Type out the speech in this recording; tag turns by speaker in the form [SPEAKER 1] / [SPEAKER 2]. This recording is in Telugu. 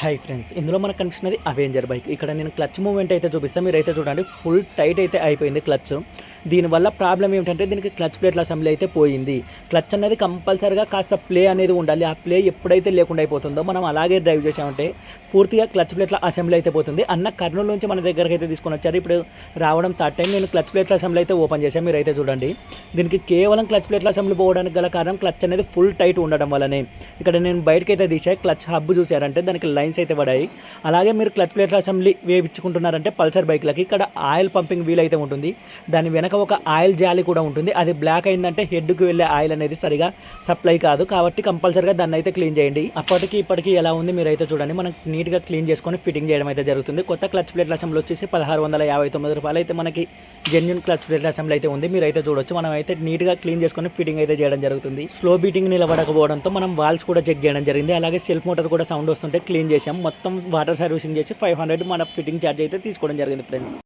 [SPEAKER 1] హాయ్ ఫ్రెండ్స్, ఇందులో మనకు కనిపిస్తున్నది అవెంజర్ బైక్. ఇక్కడ నేను క్లచ్ మూవ్మెంట్ అయితే చూపిస్తాను, మీరైతే చూడండి. ఫుల్ టైట్ అయితే అయిపోయింది క్లచ్. దీనివల్ల ప్రాబ్లం ఏమిటంటే దీనికి క్లచ్ ప్లేట్ల అసెంబ్లీ అయితే పోయింది. క్లచ్ అనేది కంపల్సరీగా కాస్త ప్లే అనేది ఉండాలి. ఆ ప్లే ఎప్పుడైతే లేకుండా అయిపోతుందో మనం అలాగే డ్రైవ్ చేసామంటే పూర్తిగా క్లచ్ ప్లేట్ల అసెంబ్లీ అయితే పోతుంది. అన్న కర్నూలు నుంచి మన దగ్గరికి అయితే తీసుకొని వచ్చారు. ఇప్పుడు రావడం థర్డ్ టైం నేను క్లచ్ ప్లేట్ల అసెంబ్లీ అయితే ఓపెన్ చేశాను, మీరైతే చూడండి. దీనికి కేవలం క్లచ్ ప్లేట్ల అసెంబ్లీ పోవడానికి గల కారణం క్లచ్ అనేది ఫుల్ టైట్ ఉండడం వల్లనే. ఇక్కడ నేను బయటకైతే తీసా, క్లచ్ హబ్ చూసారంటే దానికి లైన్స్ అయితే పడాయి. అలాగే మీరు క్లచ్ ప్లేట్ల అసెంబ్లీ వేయించుకుంటున్నారంటే పల్సర్ బైక్లకి ఇక్కడ ఆయిల్ పంపింగ్ వీల్ అయితే ఉంటుంది. దాని వెనక ఒక ఆయిల్ జాలి కూడా ఉంటుంది. అది బ్లాక్ అయిందంటే హెడ్కి వెళ్ళే ఆయిల్ అనేది సరిగా సప్లై కాదు. కాబట్టి కంపల్సరీగా దాన్ని అయితే క్లీన్ చేయండి. అప్పటికి ఇప్పటికి ఎలా ఉంది మీరైతే చూడండి. మనం నీట్గా క్లీన్ చేసుకొని ఫిట్టింగ్ చేయడం అయితే జరుగుతుంది. కొత్త క్లచ్ ప్లేట్ల అసెంబ్లీ వచ్చేసి 1659 రూపాయలు అయితే మనకి జెన్యున్ క్లచ్ ప్లేట్ల అసెంబ్లీ అయితే ఉంది, మీరైతే చూడొచ్చు. మనం అయితే నీట్గా క్లీన్ చేసుకొని ఫిట్టింగ్ అయితే చేయడం జరుగుతుంది. స్లో బీటింగ్ నిలబడకపోవడంతో మనం వాల్స్ కూడా చెక్ చేయడం జరిగింది. అలాగే సెల్ఫ్ మోటార్ కూడా సౌండ్ వస్తుంటే క్లీన్ చేసాం. మొత్తం వాటర్ సర్వీసింగ్ చేసి 500 మన ఫిట్టింగ్ ఛార్జ్ అయితే తీసుకోవడం జరిగింది ఫ్రెండ్స్.